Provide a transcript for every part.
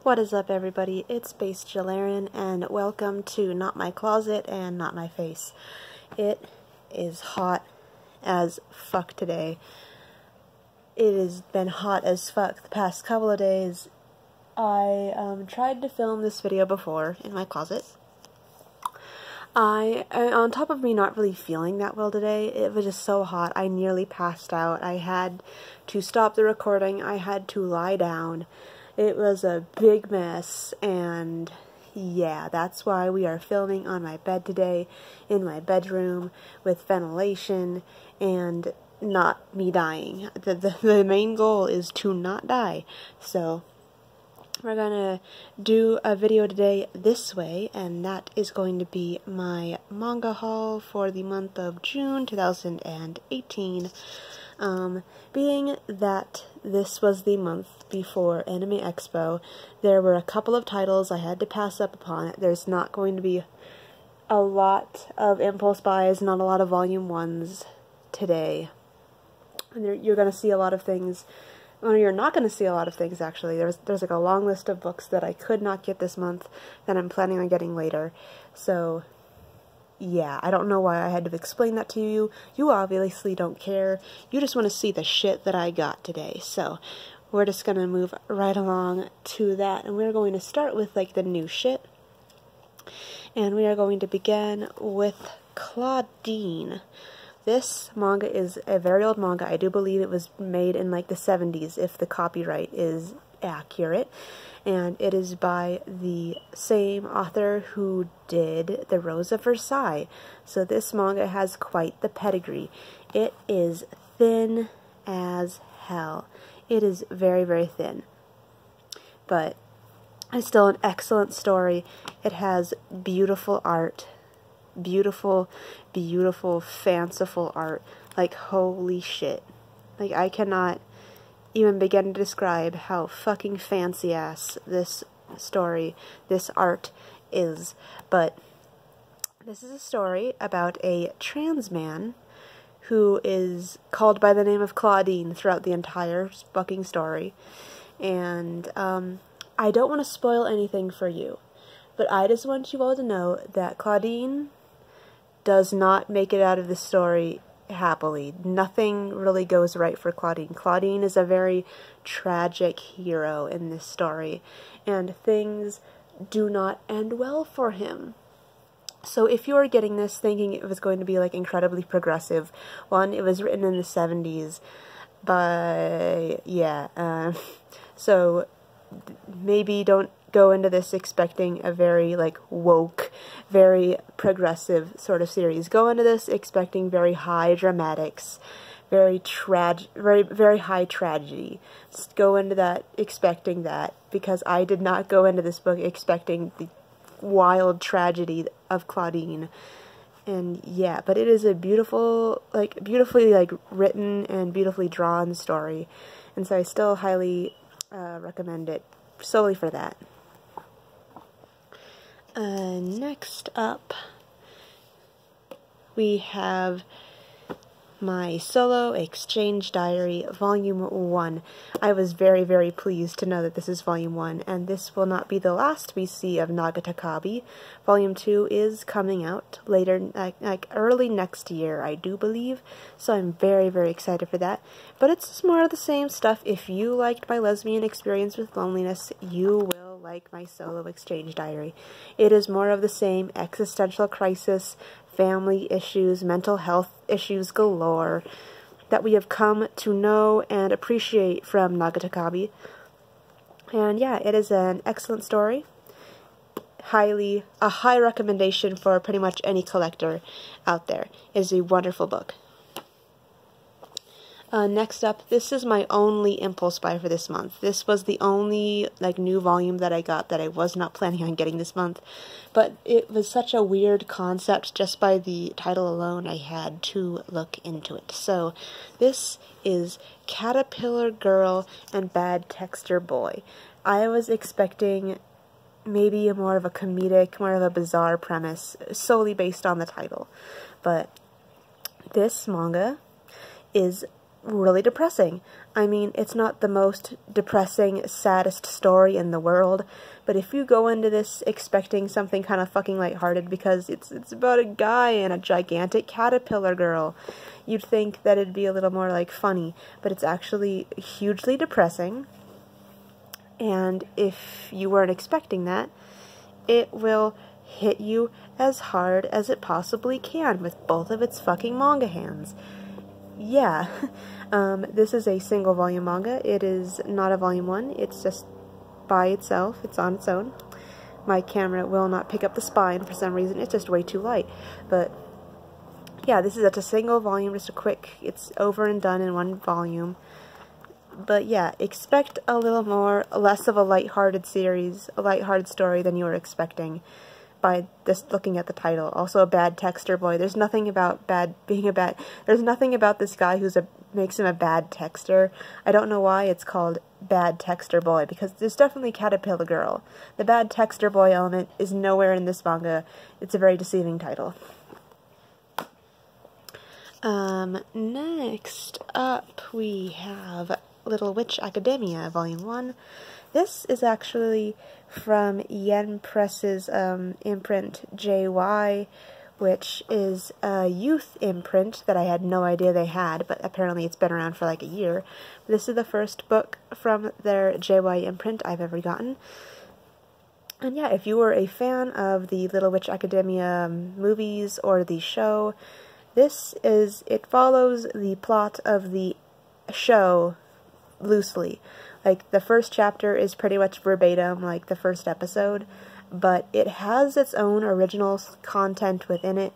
What is up, everybody? It's Base Jalarian, and welcome to Not My Closet and Not My Face. It is hot as fuck today. It has been hot as fuck the past couple of days. I tried to film this video before in my closet. On top of me not really feeling that well today, it was just so hot. I nearly passed out. I had to stop the recording. I had to lie down. It was a big mess, and yeah, that's why we are filming on my bed today, in my bedroom, with ventilation, and not me dying. The main goal is to not die, so we're gonna do a video today this way, and that is going to be my manga haul for the month of June 2018. Being that this was the month before Anime Expo, there were a couple of titles I had to pass up upon. There's not going to be a lot of impulse buys, not a lot of volume 1s today. And you're going to see a lot of things. Well, you're not going to see a lot of things, actually. There's like a long list of books that I could not get this month that I'm planning on getting later. So yeah, I don't know why I had to explain that to you. You obviously don't care. You just want to see the shit that I got today. So we're just going to move right along to that. And we're going to start with like the new shit. And we are going to begin with Clawdeen. This manga is a very old manga. I do believe it was made in like the 70s, if the copyright is accurate. And it is by the same author who did The Rose of Versailles. So this manga has quite the pedigree. It is thin as hell. It is very, very thin. But it's still an excellent story. It has beautiful art. Beautiful, beautiful, fanciful art. Like, holy shit. Like, I cannot even begin to describe how fucking fancy-ass this story, this art is. But this is a story about a trans man who is called by the name of Clawdeen throughout the entire fucking story. And I don't want to spoil anything for you, but I just want you all to know that Clawdeen does not make it out of the story happily. Nothing really goes right for Clawdeen. Clawdeen is a very tragic hero in this story, and things do not end well for him. So if you are getting this thinking it was going to be like incredibly progressive, one, it was written in the 70s, but yeah, so maybe don't go into this expecting a very like woke, very progressive sort of series. Go into this expecting very high dramatics, very high tragedy. Just go into that expecting that, because I did not go into this book expecting the wild tragedy of Clawdeen. And yeah, but it is a beautiful, like beautifully like written and beautifully drawn story, and so I still highly recommend it solely for that. Next up, we have my solo exchange diary, volume 1. I was very, very pleased to know that this is volume 1, and this will not be the last we see of Nagatakabe. Volume 2 is coming out later, like early next year, I do believe, so I'm very, very excited for that. But it's just more of the same stuff. If you liked my lesbian experience with loneliness, you will like my solo exchange diary. It is more of the same existential crisis, family issues, mental health issues galore that we have come to know and appreciate from Nagatakabe. And yeah, it is an excellent story. A high recommendation for pretty much any collector out there. It is a wonderful book. Next up, this is my only impulse buy for this month. This was the only like new volume that I got that I was not planning on getting this month, but it was such a weird concept just by the title alone. I had to look into it. So this is Caterpillar Girl and Bad Texture Boy. I was expecting maybe more of a comedic, more of a bizarre premise solely based on the title, but this manga is really depressing. I mean, it's not the most depressing, saddest story in the world, but if you go into this expecting something kind of fucking lighthearted because it's about a guy and a gigantic caterpillar girl, you'd think that it'd be a little more, like, funny, but it's actually hugely depressing, and if you weren't expecting that, it will hit you as hard as it possibly can with both of its fucking manga hands. Yeah, this is a single volume manga. It is not a volume 1, it's just by itself, it's on its own. My camera will not pick up the spine for some reason, it's just way too light. But yeah, this is just a single volume, just a quick, it's over and done in one volume. But yeah, expect a little more, less of a lighthearted series, a lighthearted story than you were expecting by just looking at the title. Also a bad texter boy. There's nothing about there's nothing about this guy makes him a bad texter. I don't know why it's called bad texter boy, because there's definitely caterpillar girl. The bad texter boy element is nowhere in this manga. It's a very deceiving title. Next up we have Little Witch Academia, Volume 1. This is actually from Yen Press's imprint JY, which is a youth imprint that I had no idea they had, but apparently it's been around for like a year. This is the first book from their JY imprint I've ever gotten. And yeah, if you were a fan of the Little Witch Academia movies or the show, it follows the plot of the show loosely. Like, the first chapter is pretty much verbatim like the first episode, but it has its own original content within it.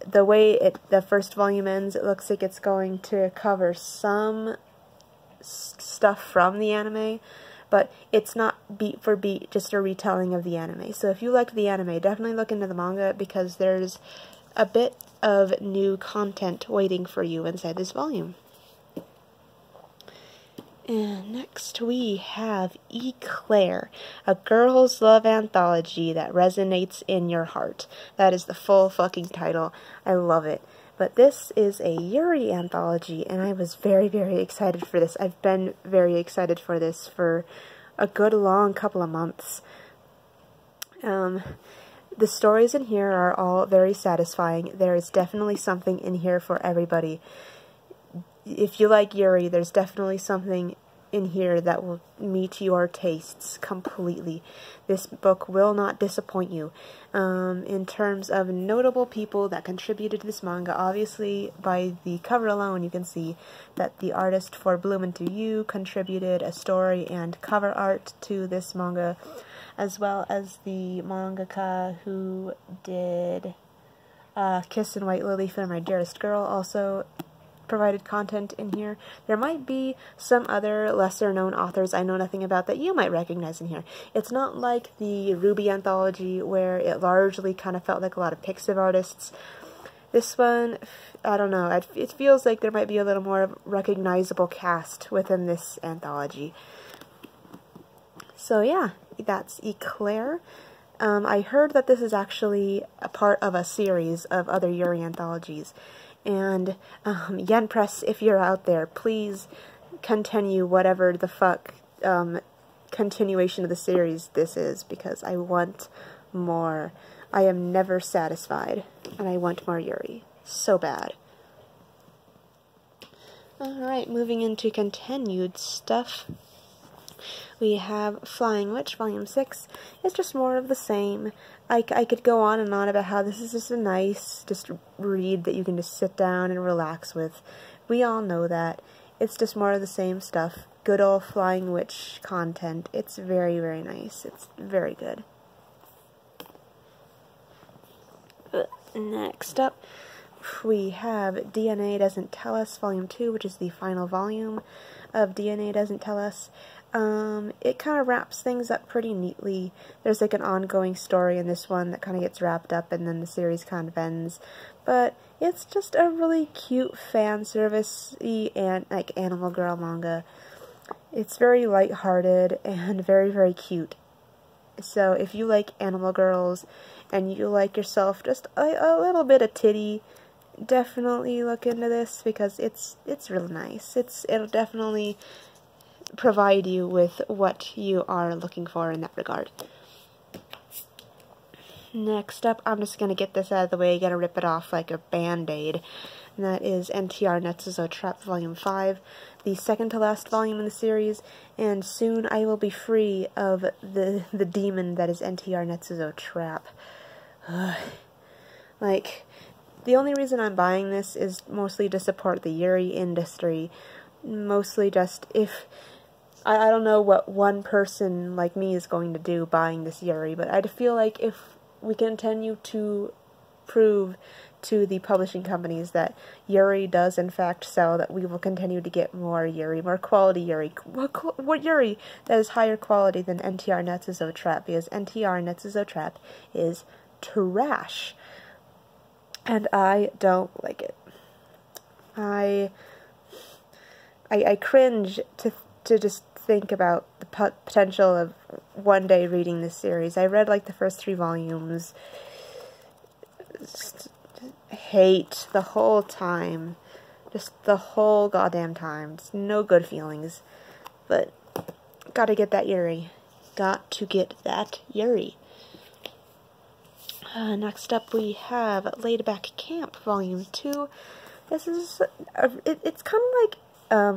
The way the first volume ends, it looks like it's going to cover some stuff from the anime, but it's not beat for beat just a retelling of the anime. So if you liked the anime, definitely look into the manga, because there's a bit of new content waiting for you inside this volume. And next we have Eclair, a girl's love anthology that resonates in your heart. That is the full fucking title. I love it. But this is a Yuri anthology, and I was very, very excited for this. I've been very excited for this for a good long couple of months. The stories in here are all very satisfying. There is definitely something in here for everybody. If you like Yuri, there's definitely something in here that will meet your tastes completely. This book will not disappoint you. In terms of notable people that contributed to this manga, obviously by the cover alone you can see that the artist for Bloom Into You contributed a story and cover art to this manga, as well as the mangaka who did Kiss and White Lily for My Dearest Girl also provided content in here. There might be some other lesser known authors I know nothing about that you might recognize in here. It's not like the Ruby anthology where it largely kind of felt like a lot of Pixiv artists. This one, I don't know, it feels like there might be a little more recognizable cast within this anthology. So yeah, that's Eclair. I heard that this is actually a part of a series of other Yuri anthologies. And Yen Press, if you're out there, please continue whatever the fuck continuation of the series this is, because I want more. I am never satisfied, and I want more Yuri. So bad. Alright, moving into continued stuff. We have Flying Witch, Volume 6. It's just more of the same. I could go on and on about how this is just a nice read that you can just sit down and relax with. We all know that. It's just more of the same stuff. Good old Flying Witch content. It's very, very nice. It's very good. Next up, we have DNA Doesn't Tell Us, Volume 2, which is the final volume of DNA Doesn't Tell Us. It kind of wraps things up pretty neatly. There's like an ongoing story in this one that kind of gets wrapped up and then the series kind of ends. But it's just a really cute fan service-y and like Animal Girl manga. It's very lighthearted and very, very cute. So if you like Animal Girls and you like yourself just a little bit of titty, definitely look into this because it's real nice. It'll definitely provide you with what you are looking for in that regard. Next up, I'm just gonna get this out of the way, gonna rip it off like a band-aid. And that is NTR Netsuzo Trap Volume 5, the second to last volume in the series, and soon I will be free of the demon that is NTR Netsuzo Trap. Like, the only reason I'm buying this is mostly to support the Yuri industry. Mostly just if... I don't know what one person like me is going to do buying this Yuri, but I feel like if we continue to prove to the publishing companies that Yuri does in fact sell, that we will continue to get more Yuri, more quality Yuri. What Yuri that is higher quality than NTR Netsuzo Trap, because NTR Netsuzo Trap is trash. And I don't like it. I cringe to just think about the potential of one day reading this series. I read like the first 3 volumes. Just hate the whole time. Just the whole goddamn time. Just no good feelings. But gotta get that Yuri. Got to get that Yuri. Next up we have Laid Back Camp Volume 2. This is, it's kind of like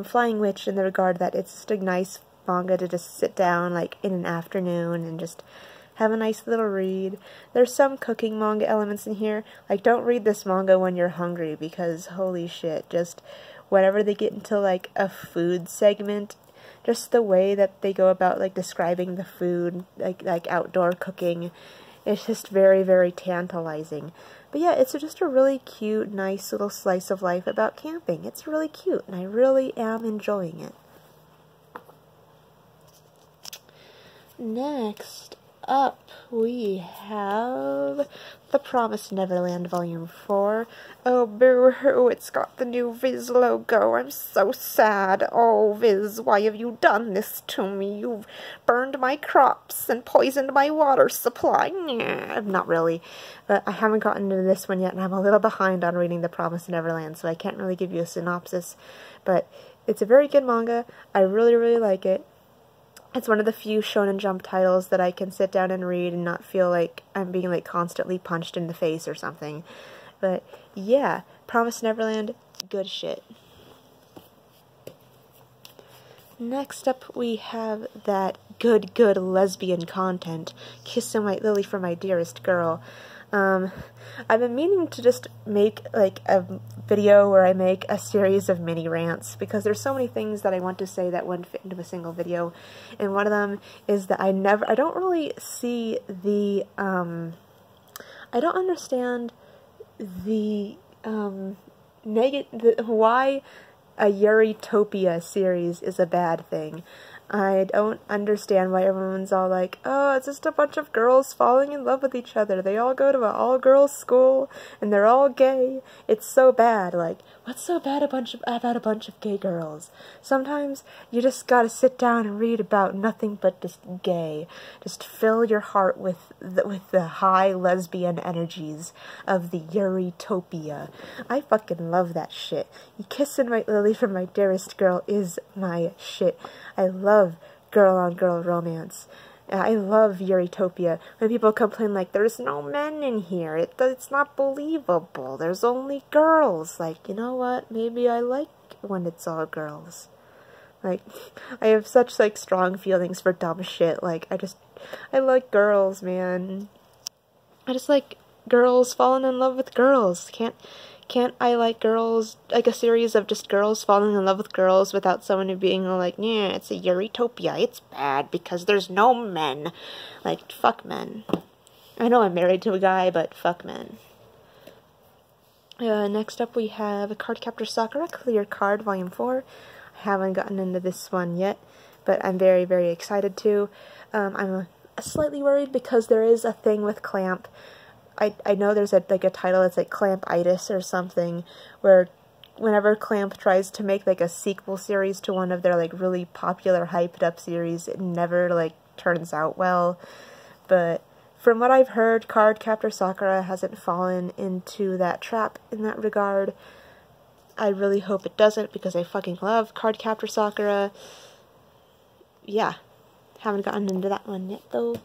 Flying Witch in the regard that it's just a nice manga to just sit down like in an afternoon and just have a nice little read. There's some cooking manga elements in here. Like, don't read this manga when you're hungry, because holy shit, just whenever they get into like a food segment, just the way that they go about like describing the food, like outdoor cooking, it's just very, very tantalizing. But yeah, it's just a really cute, nice little slice of life about camping. It's really cute, and I really am enjoying it. Next up, we have The Promised Neverland Volume 4. Oh, boo-hoo, it's got the new Viz logo. I'm so sad. Oh, Viz, why have you done this to me? You've burned my crops and poisoned my water supply. Nah, not really. But I haven't gotten into this one yet, and I'm a little behind on reading The Promised Neverland, so I can't really give you a synopsis. But it's a very good manga. I really, really like it. It's one of the few Shonen Jump titles that I can sit down and read and not feel like I'm being like constantly punched in the face or something. But yeah, Promised Neverland, good shit. Next up we have that good lesbian content, Kissing White Lily for My Dearest Girl. I've been meaning to just make like a video where I make a series of mini rants, because there's so many things that I want to say that wouldn't fit into a single video, and one of them is that I don't really see the, I don't understand the, why a Yuritopia series is a bad thing. I don't understand why everyone's all like, oh, it's just a bunch of girls falling in love with each other. They all go to an all-girls school, and they're all gay. It's so bad. Like, what's so bad about a bunch of gay girls? Sometimes you just gotta sit down and read about nothing but just gay. Just fill your heart with the high lesbian energies of the Yuritopia. I fucking love that shit. Kissing White Lily for My Dearest Girl is my shit. I love girl-on-girl romance. I love Yuritopia. When people complain like, there's no men in here, it's not believable, there's only girls. Like, you know what? Maybe I like when it's all girls. Like, I have such, like, strong feelings for dumb shit. Like, I like girls, man. I just like girls falling in love with girls. Can't I like girls, like a series of just girls falling in love with girls without someone being like, yeah, it's a Yuritopia, it's bad because there's no men. Like, fuck men. I know I'm married to a guy, but fuck men. Next up we have Cardcaptor Sakura, Clear Card, Volume 4. I haven't gotten into this one yet, but I'm very, very excited to. I'm slightly worried because there is a thing with Clamp. I know there's a title that's like Clampitis or something, where whenever Clamp tries to make like a sequel series to one of their like really popular hyped up series, it never like turns out well. But from what I've heard, Cardcaptor Sakura hasn't fallen into that trap in that regard. I really hope it doesn't, because I fucking love Cardcaptor Sakura. Yeah, haven't gotten into that one yet, though.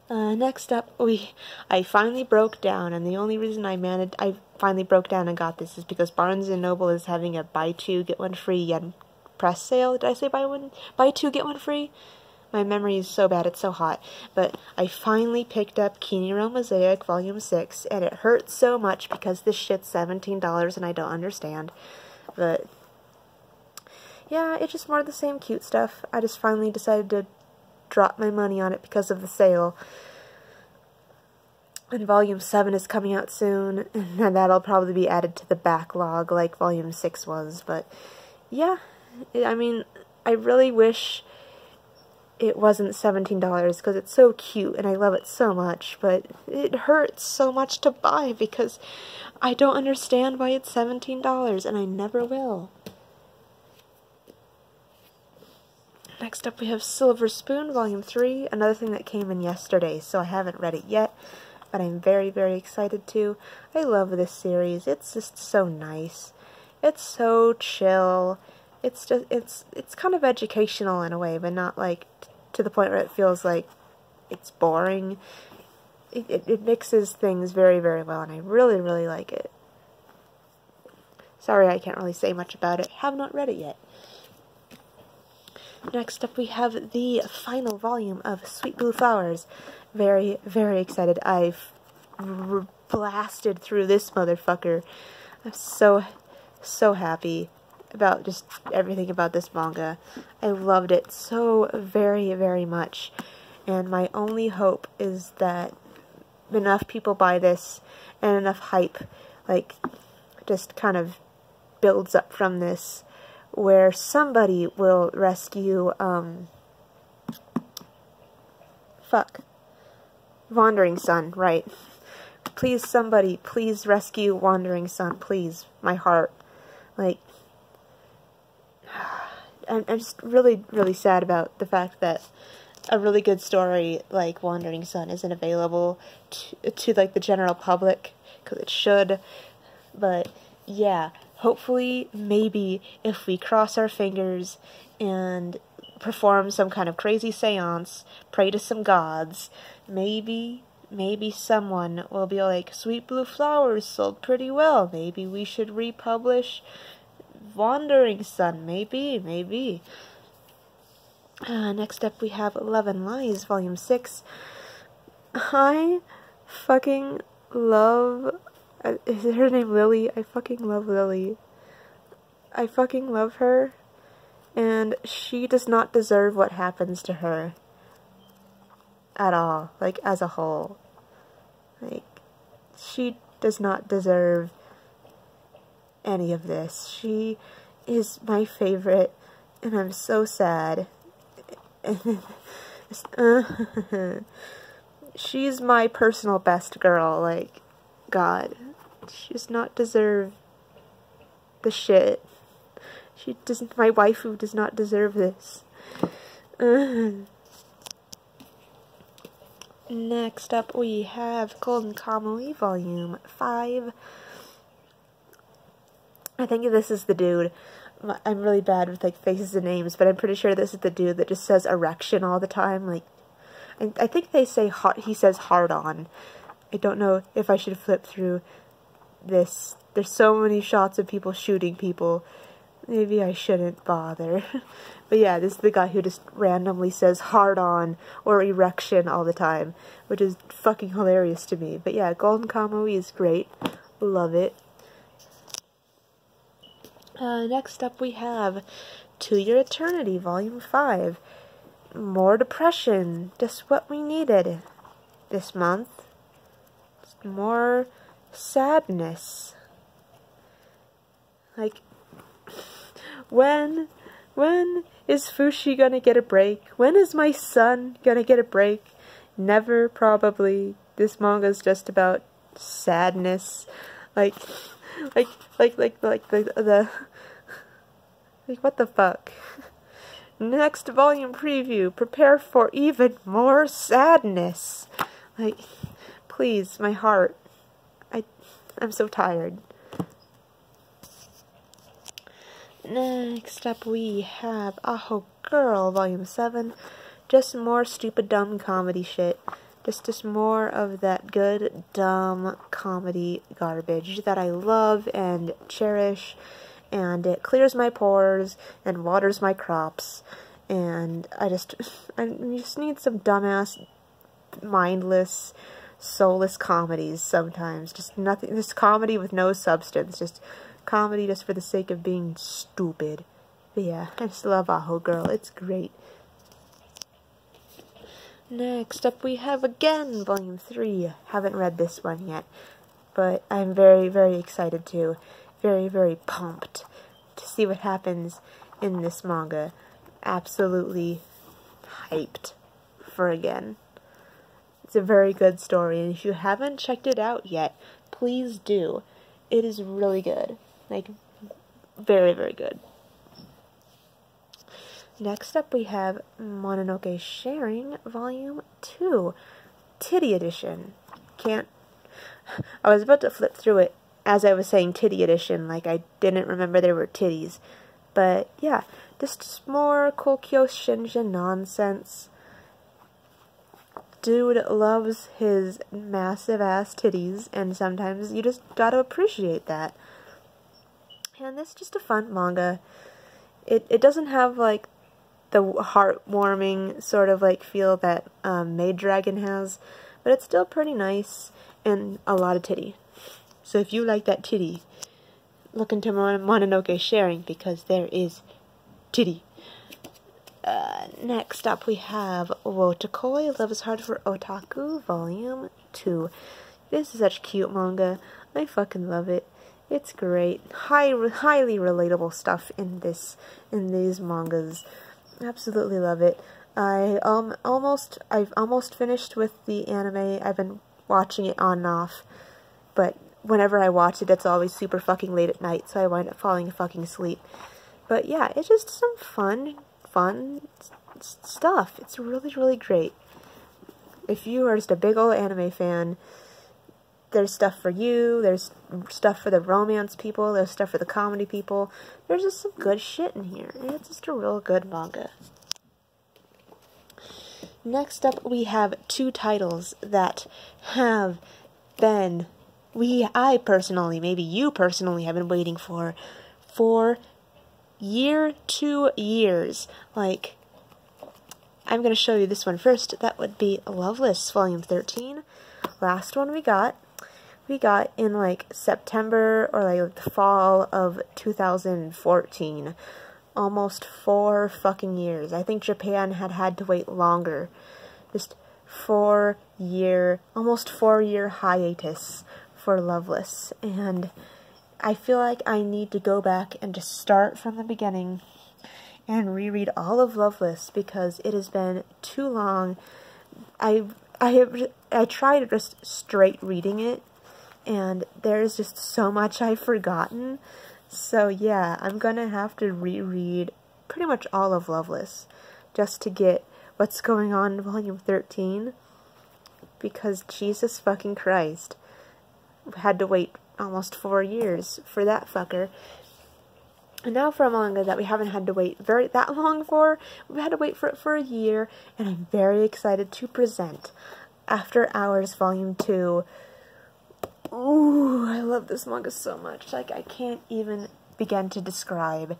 Next up, I finally broke down, and the only reason I finally broke down and got this is because Barnes & Noble is having a buy two, get one free yen press sale. Did I say buy two, get one free? My memory is so bad, it's so hot. But I finally picked up Kineo Mosaic Volume 6, and it hurts so much because this shit's $17 and I don't understand. But yeah, it's just more of the same cute stuff. I just finally decided to drop my money on it because of the sale. And Volume 7 is coming out soon, and that'll probably be added to the backlog like Volume 6 was. But yeah, I mean, I really wish it wasn't $17 because it's so cute and I love it so much, but it hurts so much to buy because I don't understand why it's $17 and I never will. Next up we have Silver Spoon Volume 3, another thing that came in yesterday, so I haven't read it yet, but I'm very, very excited to. I love this series. It's just so nice. It's so chill. It's just, it's kind of educational in a way, but not like to the point where it feels like it's boring. It mixes things very, very well, and I really, really like it. Sorry, I can't really say much about it. Have not read it yet. Next up we have the final volume of Sweet Blue Flowers. Very, very excited. I've blasted through this motherfucker. I'm so happy about just everything about this manga. I loved it so very, very much. And my only hope is that enough people buy this and enough hype, like, just kind of builds up from this, where somebody will rescue, Wandering Son, right. Please, somebody, please rescue Wandering Son, please. My heart. Like, I'm just really, really sad about the fact that a really good story like Wandering Son isn't available to like, the general public, because it should. But, yeah. Hopefully, maybe, if we cross our fingers and perform some kind of crazy seance, pray to some gods, maybe someone will be like, Sweet Blue Flowers sold pretty well, maybe we should republish Wandering Son, maybe. Next up we have Love and Lies, Volume 6. I fucking love... Is her name Lily? I fucking love Lily. I fucking love her. And she does not deserve what happens to her. At all. Like, as a whole. Like, she does not deserve any of this. She is my favorite. And I'm so sad. She's my personal best girl. Like, God. She does not deserve the shit. She doesn't. My waifu does not deserve this. Next up we have Golden Kamui Volume 5. I think this is the dude. I'm really bad with like faces and names, but I'm pretty sure this is the dude that just says erection all the time. Like, I think they say he says hard on. I don't know if I should flip through this. There's so many shots of people shooting people. Maybe I shouldn't bother. But yeah, this is the guy who just randomly says hard on or erection all the time, which is fucking hilarious to me. But yeah, Golden Kamui is great. Love it. Next up we have To Your Eternity, Volume 5. More depression. Just what we needed this month. More sadness. Like, when is Fushi gonna get a break? When is my son gonna get a break? Never, probably. This manga's just about sadness. Like what the fuck? Next volume preview. Prepare for even more sadness. Like, please, my heart. I'm so tired. Next up we have Aho Girl, Volume 7. Just more stupid, dumb comedy shit. Just more of that good, dumb comedy garbage that I love and cherish. And it clears my pores and waters my crops. And I just need some dumbass, mindless, soulless comedies sometimes. Just nothing, just comedy with no substance. Just comedy just for the sake of being stupid. But yeah, I just love Aho Girl. It's great. Next up we have again Volume 3. Haven't read this one yet, but I'm very, very excited to. Very, very pumped to see what happens in this manga. Absolutely hyped for again. It's a very good story, and if you haven't checked it out yet, please do. It is really good. Like, very, very good. Next up we have Mononoke Sharing, Volume 2. Titty Edition. I was about to flip through it as I was saying Titty Edition, like I didn't remember there were titties. But yeah, just more Kokyo Shinjin nonsense. Dude loves his massive ass titties, and sometimes you just gotta appreciate that. And this is just a fun manga. It doesn't have like the heartwarming sort of like feel that Maid Dragon has, but it's still pretty nice and a lot of titty. So if you like that titty, look into Mononoke Sharing, because there is titty. Next up we have Wotakoi, Love is Hard for Otaku, Volume 2. This is such cute manga. I fucking love it. It's great. Highly relatable stuff in these mangas. Absolutely love it. I've almost finished with the anime. I've been watching it on and off, but whenever I watch it, it's always super fucking late at night, so I wind up falling fucking asleep. But yeah, it's just some fun stuff. It's really, really great. If you are just a big old anime fan, there's stuff for you, there's stuff for the romance people, there's stuff for the comedy people. There's just some good shit in here, and it's just a real good manga. Next up, we have two titles that have been, I personally, maybe you personally, have been waiting for 2 years. Like, I'm going to show you this one first. That would be Loveless, Volume 13. Last one we got in like September or like the fall of 2014. Almost 4 fucking years. I think Japan had to wait longer. Just almost 4 year hiatus for Loveless. And I feel like I need to go back and just start from the beginning and reread all of Loveless, because it has been too long. I tried just straight reading it, and there's just so much I've forgotten. So yeah, I'm gonna have to reread pretty much all of Loveless just to get what's going on in Volume 13, because Jesus fucking Christ, we had to wait almost 4 years for that fucker. And now for a manga that we haven't had to wait that long for, we've had to wait for it for a year, and I'm very excited to present After Hours Volume 2. Ooh, I love this manga so much. Like, I can't even begin to describe.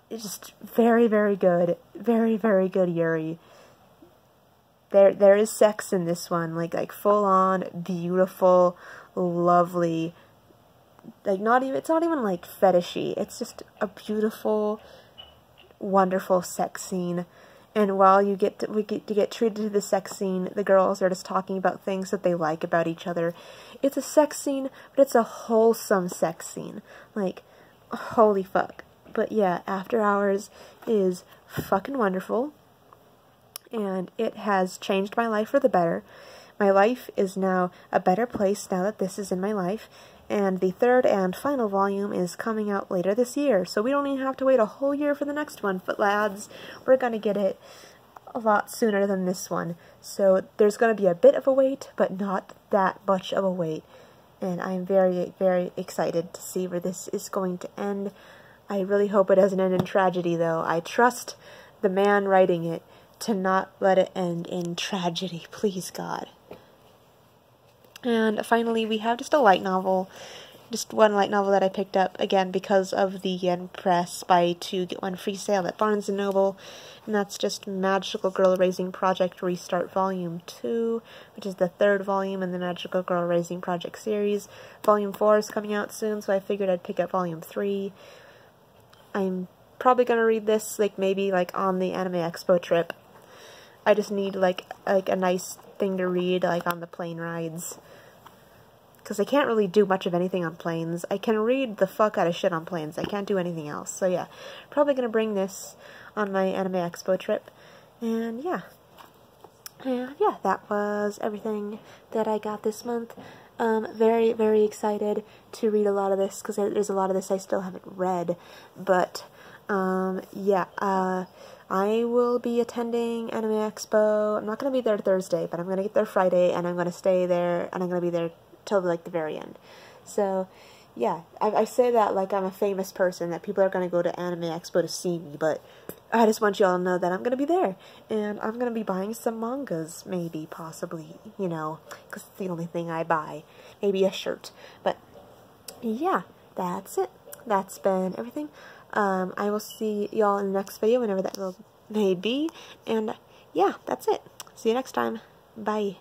It's just very, very good. Very, very good Yuri. There is sex in this one, like full on, beautiful, lovely. Like, it's not even like fetishy. It's just a beautiful, wonderful sex scene. And while we get to get treated to the sex scene, the girls are just talking about things that they like about each other. It's a sex scene, but it's a wholesome sex scene. Like, holy fuck. But yeah, After Hours is fucking wonderful. And it has changed my life for the better. My life is now a better place now that this is in my life. And the third and final volume is coming out later this year, so we don't even have to wait a whole year for the next one. But lads, we're gonna get it a lot sooner than this one. So there's gonna be a bit of a wait, but not that much of a wait. And I'm very, very excited to see where this is going to end. I really hope it doesn't end in tragedy, though. I trust the man writing it to not let it end in tragedy. Please, God. And finally, we have just a light novel. Just one light novel that I picked up, again, because of the Yen Press Buy 2 Get 1 free sale at Barnes & Noble. And that's just Magical Girl Raising Project Restart Volume 2, which is the third volume in the Magical Girl Raising Project series. Volume 4 is coming out soon, so I figured I'd pick up Volume 3. I'm probably going to read this, maybe on the Anime Expo trip. I just need, like a nice thing to read, on the plane rides. Because I can't really do much of anything on planes. I can read the fuck out of shit on planes. I can't do anything else. So yeah, probably going to bring this on my Anime Expo trip. And yeah. And yeah, that was everything that I got this month. Very, very excited to read a lot of this, because there's a lot of this I still haven't read. But, yeah, I will be attending Anime Expo. I'm not going to be there Thursday, but I'm going to get there Friday, and I'm going to stay there, and I'm going to be there till the very end. So yeah, I say that like I'm a famous person, that people are going to go to Anime Expo to see me, but I just want you all to know that I'm going to be there, and I'm going to be buying some mangas, maybe, possibly, because it's the only thing I buy. Maybe a shirt. But yeah, that's it. That's been everything. I will see y'all in the next video, whenever that may be, and yeah, that's it. See you next time. Bye.